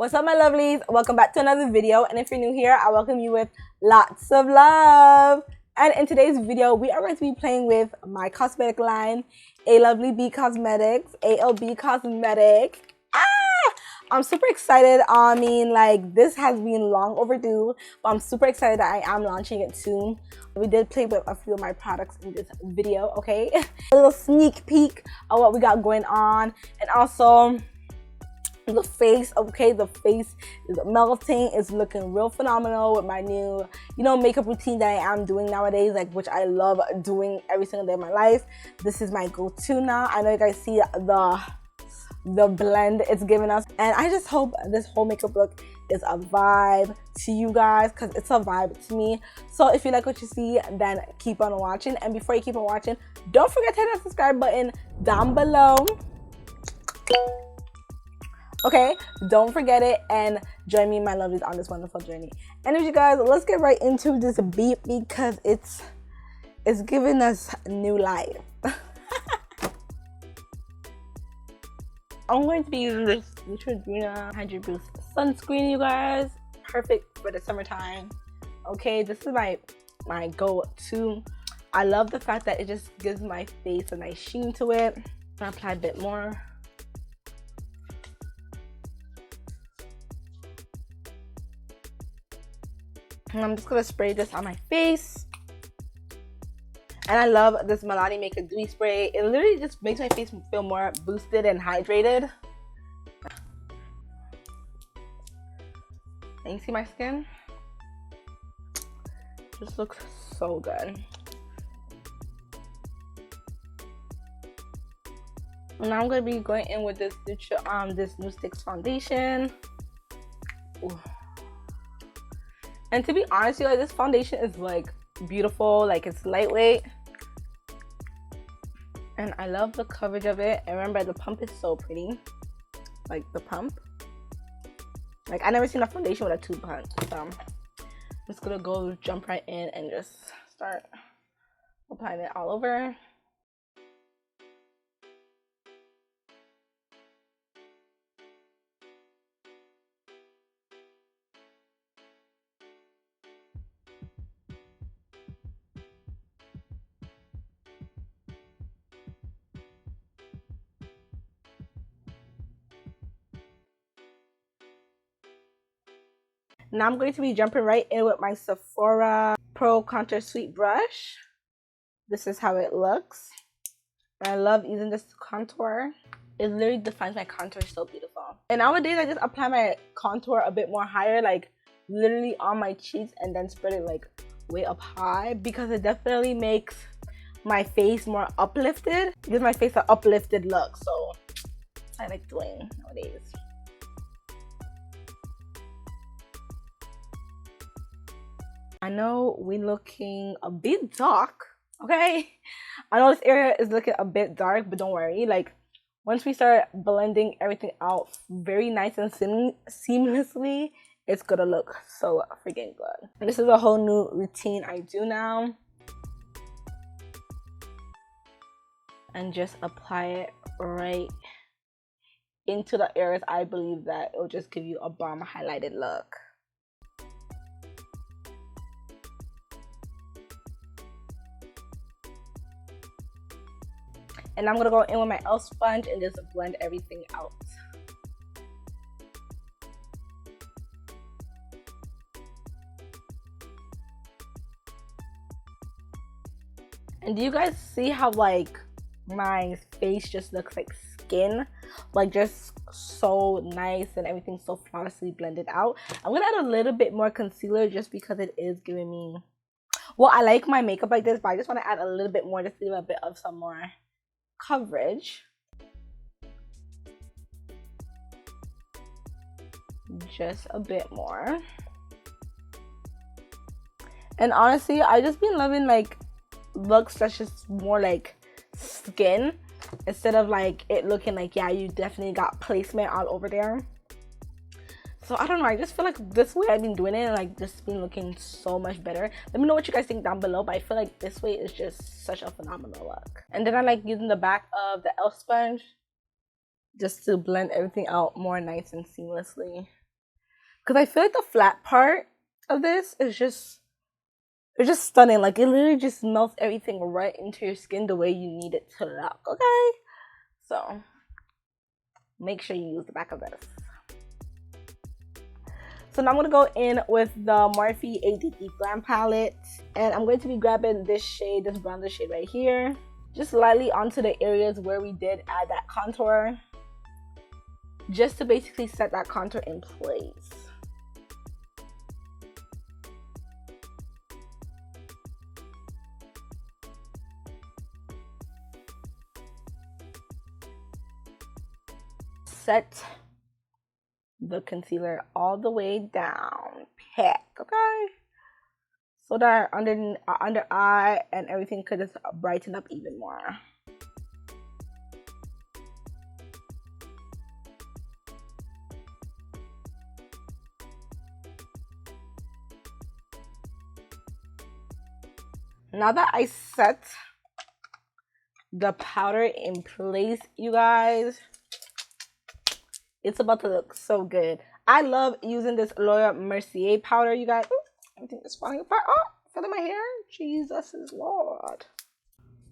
What's up, my lovelies? Welcome back to another video, and if you're new here, I welcome you with lots of love. And in today's video, we are going to be playing with my cosmetic line, Amalovelyy Cosmetics, ALB Cosmetics. I'm super excited. I mean, like, this has been long overdue, but I'm super excited that I am launching it soon. We did play with a few of my products in this video, okay? A little sneak peek of what we got going on, and also the face. Okay, the face is melting. It's looking real phenomenal with my new, makeup routine that I am doing nowadays, like, which I love doing every single day of my life. This is my go-to now. I know you guys see the blend it's giving us, and I just hope this whole makeup look is a vibe to you guys, because it's a vibe to me. So if you like what you see, then keep on watching, and before you keep on watching, don't forget to hit that subscribe button down below. Okay, don't forget it, and join me, my lovelies, on this wonderful journey. And if you guys, let's get right into this beat, because it's giving us new life. I'm going to be using this Neutrogena 100 Boost sunscreen, you guys. Perfect for the summertime. Okay, this is my go-to. I love the fact that it just gives my face a nice sheen to it. I'm gonna apply a bit more. And I'm just gonna spray this on my face. And I love this Milani Make a Dewy spray. It literally just makes my face feel more boosted and hydrated. And you see my skin? Just looks so good. And now I'm gonna be going in with this Nudestix foundation. Ooh. And to be honest, you guys, this foundation is like beautiful, like it's lightweight. And I love the coverage of it. And remember, the pump is so pretty. Like the pump. Like, I never seen a foundation with a tube pump. So I'm just gonna go jump right in and just start applying it all over. Now I'm going to be jumping right in with my SEPHORA Pro Contour Sweet Brush. This is how it looks. I love using this contour. It literally defines my contour so beautiful. And nowadays I just apply my contour a bit more higher, like literally on my cheeks, and then spread it like way up high, because it definitely makes my face more uplifted. It gives my face an uplifted look, so I like doing nowadays. I know we're looking a bit dark, okay? I know this area is looking a bit dark, but don't worry. Like, once we start blending everything out very nice and seamlessly, it's gonna look so freaking good. And this is a whole new routine I do now. And just apply it right into the areas I believe that it'll just give you a bomb highlighted look. And I'm gonna go in with my e.l.f. sponge and just blend everything out. And do you guys see how, like, my face just looks like skin? Like, just so nice, and everything's so flawlessly blended out. I'm gonna add a little bit more concealer just because it is giving me, well, I like my makeup like this, but I just want to add a little bit more just to give a bit of some more coverage. Just a bit more. And honestly, I just been loving like looks that's just more like skin, instead of like it looking like, yeah, you definitely got placement all over there. So I don't know, I just feel like this way I've been doing it, like, just been looking so much better. Let me know what you guys think down below, but I feel like this way is just such a phenomenal look. And then I like using the back of the e.l.f. sponge just to blend everything out more nice and seamlessly. because I feel like the flat part of this is just, it's just stunning. Like, it literally just melts everything right into your skin the way you need it to look, okay? So make sure you use the back of this. So now I'm going to go in with the Morphe ADHESIVE Glam palette. And I'm going to be grabbing this shade, this bronzer shade right here. Just lightly onto the areas where we did add that contour. Just to basically set that contour in place. Set the concealer all the way down, pack, okay? So that our under eye and everything could just brighten up even more. Now that I set the powder in place, you guys, it's about to look so good. I love using this Laura Mercier powder, you guys. Ooh, everything is falling apart. Oh, feeling my hair. Jesus is Lord.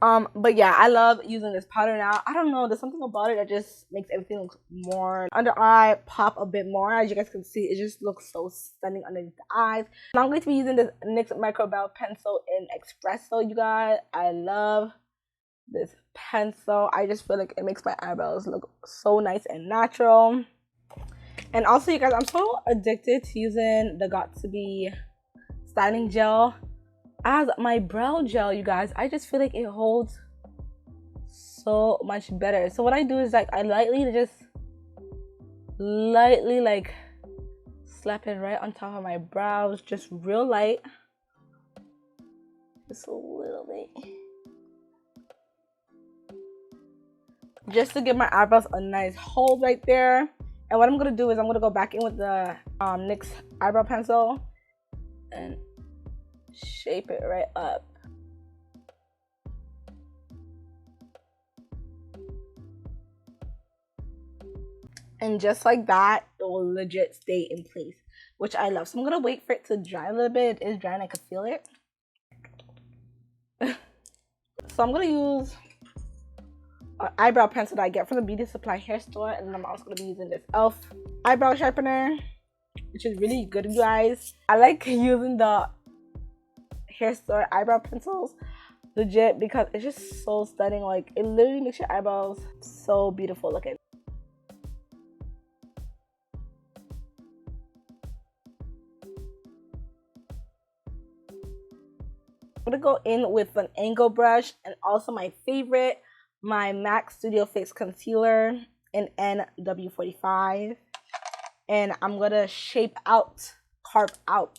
But yeah, I love using this powder now. I don't know, there's something about it that just makes everything look more under eye pop a bit more. As you guys can see, it just looks so stunning underneath the eyes. And I'm going to be using this NYX Microbel pencil in Espresso, you guys. I love this pencil. I just feel like it makes my eyebrows look so nice and natural. And also, you guys, I'm so addicted to using the Got2b styling gel as my brow gel, you guys. I just feel like it holds so much better. So what I do is, like, I lightly like slap it right on top of my brows, just real light, just a little bit, just to give my eyebrows a nice hold right there. And what I'm gonna do is I'm gonna go back in with the NYX eyebrow pencil and shape it right up. And just like that, it will legit stay in place, which I love. So I'm gonna wait for it to dry a little bit. It is drying, I can feel it. So I'm gonna use an eyebrow pencil that I get from the beauty supply hair store, and then I'm also gonna be using this e.l.f. eyebrow sharpener, which is really good, you guys. I like using the hair store eyebrow pencils legit because it's just so stunning. Like, it literally makes your eyebrows so beautiful looking. I'm gonna go in with an angle brush and also my favorite, my MAC Studio Fix concealer in NW45, and I'm gonna carve out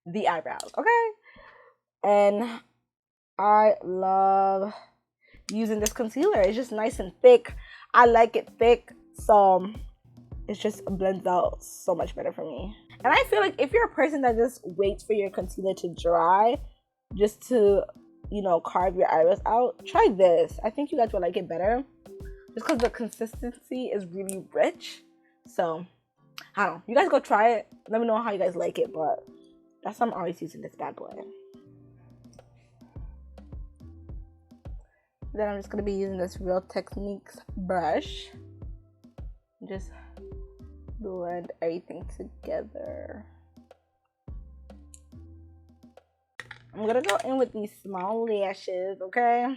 the eyebrows, okay? And I love using this concealer. It's just nice and thick. I like it thick, so it just blends out so much better for me. And I feel like if you're a person that just waits for your concealer to dry just to, you know, carve your eyebrows out, try this. I think you guys will like it better just because the consistency is really rich. So I don't know, you guys go try it, let me know how you guys like it, but that's why I'm always using this bad boy. Then I'm just gonna be using this Real Techniques brush, just blend everything together. I'm gonna go in with these small lashes, okay?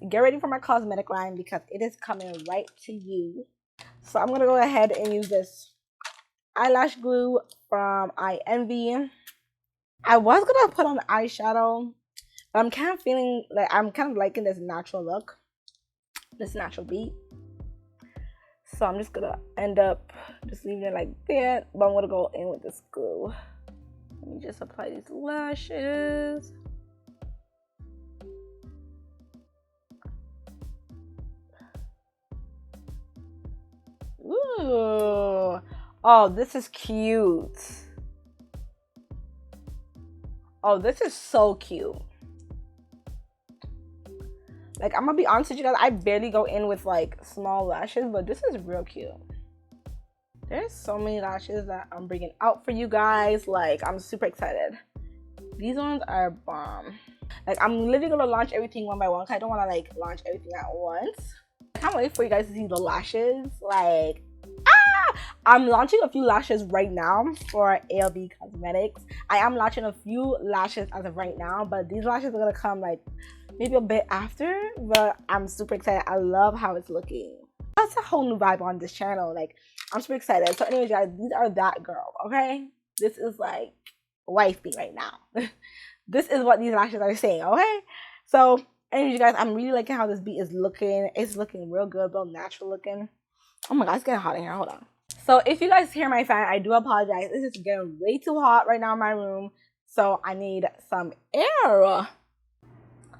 Get ready for my cosmetic line because it is coming right to you. So I'm gonna go ahead and use this eyelash glue from iEnvy. I was gonna put on eyeshadow, but I'm kind of feeling like I'm kind of liking this natural look, this natural beat. So I'm just gonna end up just leaving it like that, but I'm gonna go in with this glue. Let me just apply these lashes. Ooh. Oh, this is cute. Oh, this is so cute. Like, I'm gonna be honest with you guys, I barely go in with like small lashes, but this is real cute. There's so many lashes that I'm bringing out for you guys. Like, I'm super excited. These ones are bomb. Like, I'm literally gonna launch everything one by one because I don't want to like launch everything at once. I can't wait for you guys to see the lashes. Like, I'm launching a few lashes right now for ALB Cosmetics. I am launching a few lashes as of right now, but these lashes are gonna come like maybe a bit after. But I'm super excited. I love how it's looking. That's a whole new vibe on this channel. Like, I'm super excited. So anyways, guys, these are that girl, okay? This is like wifey right now. This is what these lashes are saying, okay? So anyways, you guys, I'm really liking how this beat is looking. It's looking real good, real natural looking. Oh my god, it's getting hot in here. Hold on. So if you guys hear my fan, I do apologize. It's just getting way too hot right now in my room. So I need some air.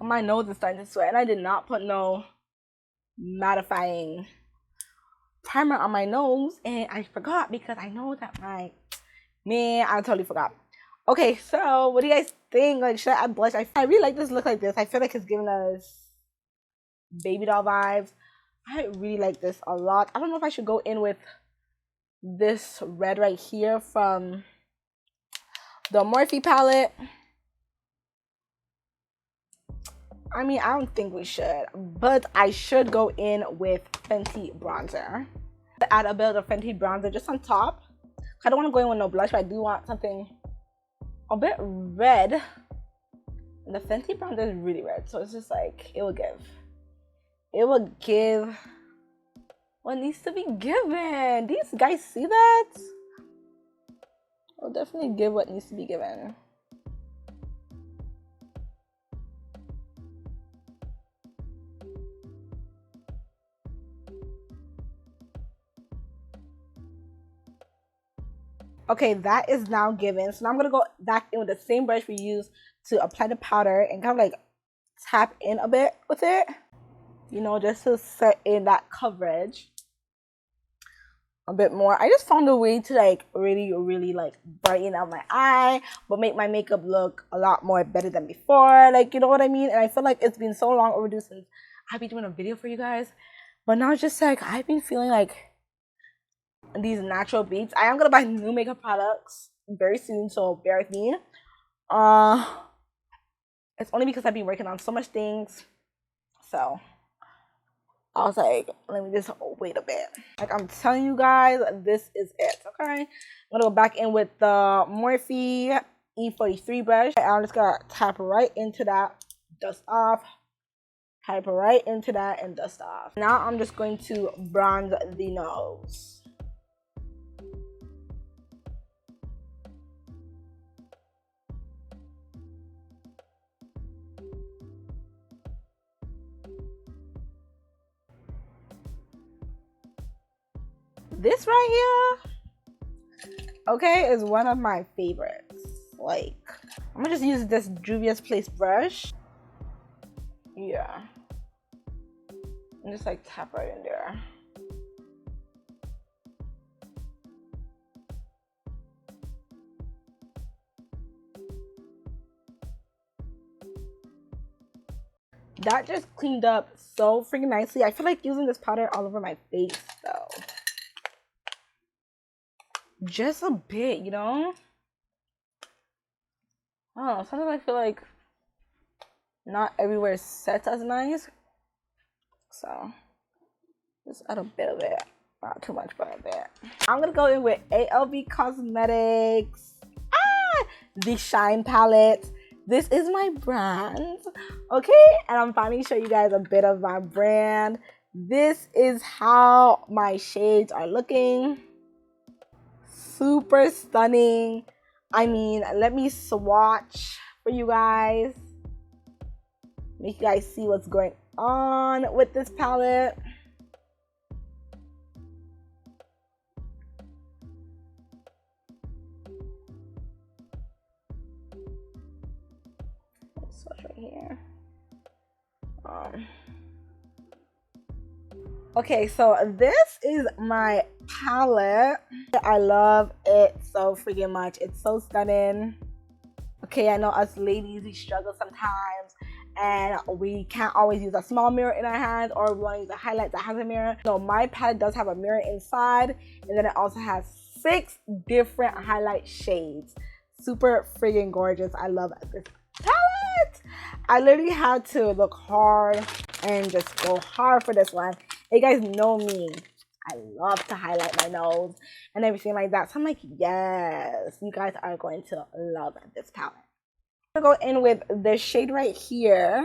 My nose is starting to sweat, and I did not put no mattifying primer on my nose, and I forgot because I know that I totally forgot. Okay, so what do you guys think? Like, should I add blush? I really like this look like this. I feel like it's giving us baby doll vibes. I really like this a lot. I don't know if I should go in with this red right here from the Morphe palette. I mean, I don't think we should, but I should go in with Fenty bronzer. Add a bit of Fenty bronzer just on top. I don't want to go in with no blush, but I do want something a bit red. And the Fenty bronzer is really red, so it's just like, it will give what needs to be given. These guys see that? It'll definitely give what needs to be given. Okay, that is now given. So now I'm gonna go back in with the same brush we used to apply the powder and kind of like tap in a bit with it, you know, just to set in that coverage a bit more. I just found a way to like really like brighten up my eye, but make my makeup look a lot more better than before. Like, you know what I mean? And I feel like it's been so long overdue since I've been doing a video for you guys, but now it's just like I've been feeling like these natural beats. I am gonna buy new makeup products very soon, so bear with me. It's only because I've been working on so much things, so I was like, let me just wait a bit. Like, I'm telling you guys, this is it. Okay, I'm gonna go back in with the Morphe E43 brush. I'm just gonna tap right into that, dust off, tap right into that, and dust off. Now I'm just going to bronze the nose. This right here, okay, is one of my favorites. Like, I'm gonna just use this Juvia's Place brush. Yeah. And just like tap right in there. That just cleaned up so freaking nicely. I feel like using this powder all over my face though. Just a bit, you know? I don't know, sometimes I feel like not everywhere sets as nice. So just add a bit of it. Not too much, but a bit. I'm gonna go in with ALB Cosmetics. The Shine palette. This is my brand, okay? And I'm finally showing you guys a bit of my brand. This is how my shades are looking. Super stunning. I mean, let me swatch for you guys. Make you guys see what's going on with this palette. Let's swatch right here. Okay, so this is my palette. I love it so freaking much. It's so stunning. Okay, I know us ladies, we struggle sometimes, and we can't always use a small mirror in our hands, or we want to use a highlight that has a mirror. So my palette does have a mirror inside, and then it also has 6 different highlight shades. Super friggin' gorgeous. I love this palette. I literally had to look hard and just go hard for this one. You guys know me, I love to highlight my nose and everything like that, so I'm like, yes, you guys are going to love this palette. I'm gonna go in with this shade right here,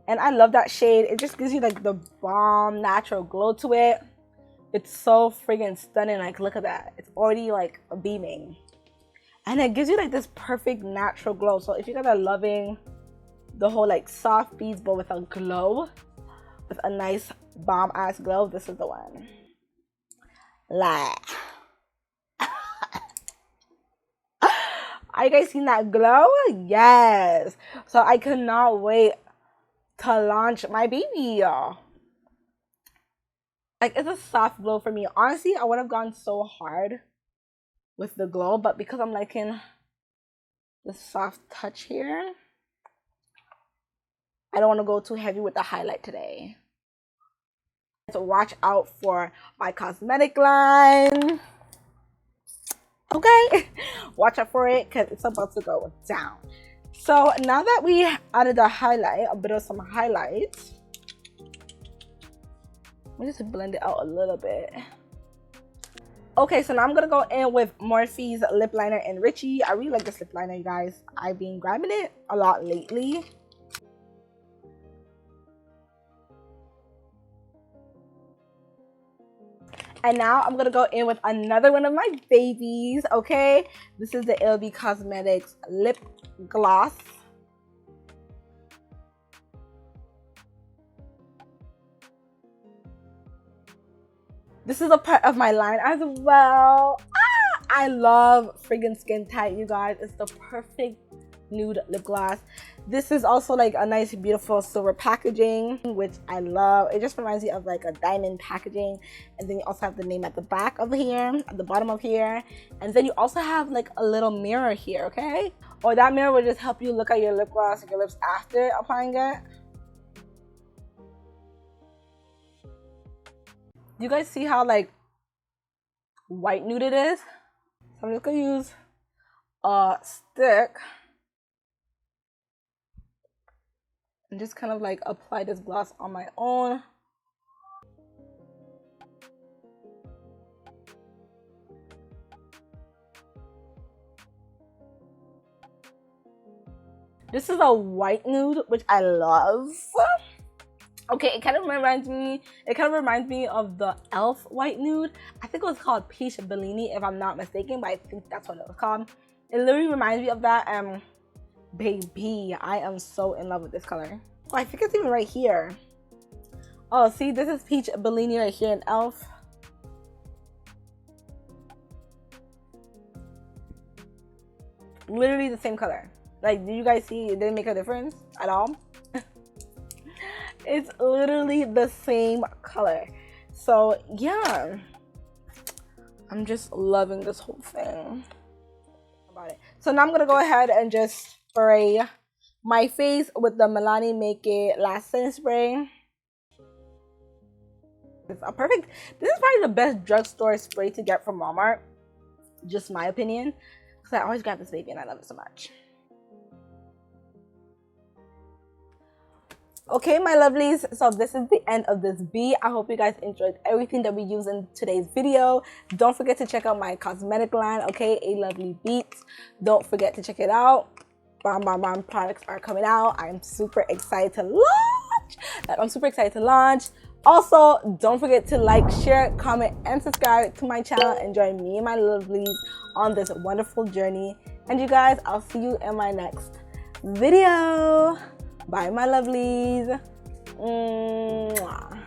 and I love that shade. It just gives you like the bomb natural glow to it. It's so friggin' stunning. Like, look at that, it's already like beaming, and it gives you like this perfect natural glow. So if you guys are loving the whole like soft beads but with a glow, with a nice bomb ass glow, this is the one. Like, are you guys seeing that glow? Yes. So I cannot wait to launch my baby, y'all. Like, it's a soft glow for me. Honestly, I would have gone so hard with the glow, but because I'm liking the soft touch here, I don't want to go too heavy with the highlight today. So watch out for my cosmetic line. Okay, watch out for it because it's about to go down. So now that we added the highlight, a bit of some highlights, let me just blend it out a little bit. Okay, so now I'm gonna go in with Morphe's lip liner in Richie. I really like this lip liner, you guys. I've been grabbing it a lot lately. And now I'm gonna go in with another one of my babies. Okay, this is the LB Cosmetics lip gloss. This is a part of my line as well. I love friggin' Skin Tight, you guys. It's the perfect nude lip gloss. This is also like a nice beautiful silver packaging, which I love. It just reminds me of like a diamond packaging, and then you also have the name at the back of here, at the bottom of here, and then you also have like a little mirror here. Okay, or that mirror will just help you look at your lip gloss and your lips after applying it. You guys see how like white nude it is? So I'm just gonna use a stick and just kind of like apply this gloss on my own. This is a white nude, which I love. Okay, it kind of reminds me of the e.l.f. white nude. I think it was called Peach Bellini, if I'm not mistaken, but I think that's what it was called. It literally reminds me of that. Baby, I am so in love with this color. Oh, I think it's even right here. Oh, see, this is Peach Bellini right here in e.l.f. Literally the same color. Like, do you guys see it didn't make a difference at all? It's literally the same color. So yeah, I'm just loving this whole thing about it. So now I'm gonna go ahead and just spray my face with the Milani Make It Last Setting Spray. It's a perfect, this is probably the best drugstore spray to get from Walmart, just my opinion, because I always grab this baby and I love it so much. Okay, my lovelies, so this is the end of this B. I hope you guys enjoyed everything that we used in today's video. Don't forget to check out my cosmetic line, okay, A Lovely Beats. Don't forget to check it out. Bomb products are coming out. I'm super excited to launch. Also, don't forget to like, share, comment, and subscribe to my channel and join me and my lovelies on this wonderful journey. And you guys, I'll see you in my next video. Bye, my lovelies. Mwah.